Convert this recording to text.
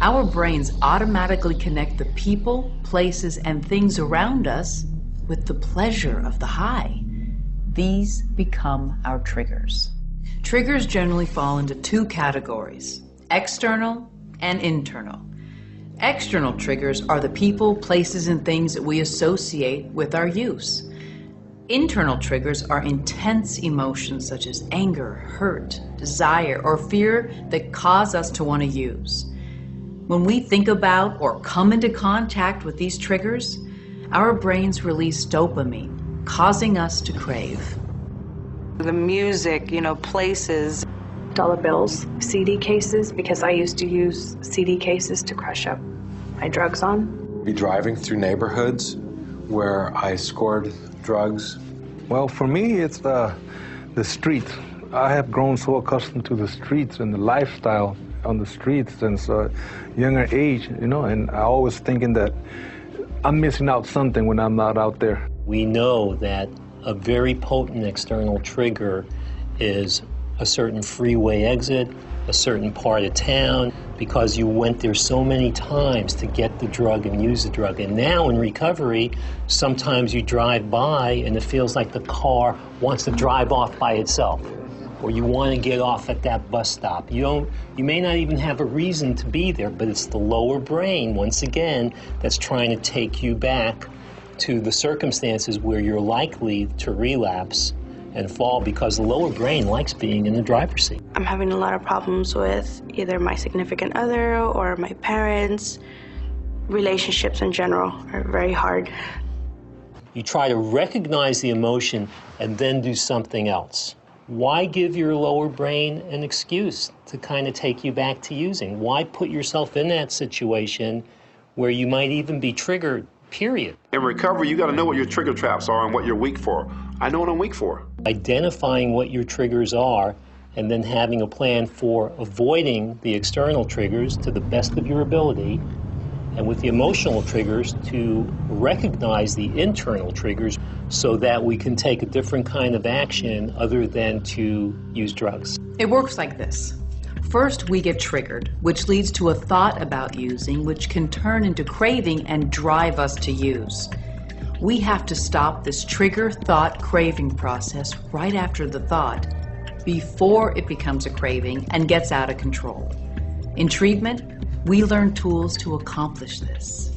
Our brains automatically connect the people, places, and things around us with the pleasure of the high. These become our triggers. Triggers generally fall into two categories: external and internal. External triggers are the people, places, and things that we associate with our use. Internal triggers are intense emotions such as anger, hurt, desire, or fear that cause us to want to use. When we think about or come into contact with these triggers, our brains release dopamine, causing us to crave. The music, places. Dollar bills, CD cases, because I used to use CD cases to crush up my drugs on. Be driving through neighborhoods where I scored drugs. Well, for me, it's the street. I have grown so accustomed to the streets and the lifestyle on the streets since a younger age, and I always thinking that I'm missing out something when I'm not out there. We know that a very potent external trigger is a certain freeway exit, a certain part of town, because you went there so many times to get the drug and use the drug. And now in recovery, sometimes you drive by and it feels like the car wants to drive off by itself, or you want to get off at that bus stop. You may not even have a reason to be there, but it's the lower brain, once again, that's trying to take you back to the circumstances where you're likely to relapse and fall, because the lower brain likes being in the driver's seat. I'm having a lot of problems with either my significant other or my parents. Relationships in general are very hard. You try to recognize the emotion and then do something else. Why give your lower brain an excuse to kind of take you back to using? Why put yourself in that situation where you might even be triggered, period? In recovery, you got to know what your trigger traps are and what you're weak for. I know what I'm weak for. Identifying what your triggers are and then having a plan for avoiding the external triggers to the best of your ability, and with the emotional triggers to recognize the internal triggers so that we can take a different kind of action other than to use drugs. It works like this. First, we get triggered, which leads to a thought about using, which can turn into craving and drive us to use. We have to stop this trigger, thought, craving process right after the thought, before it becomes a craving and gets out of control. In treatment, we learn tools to accomplish this.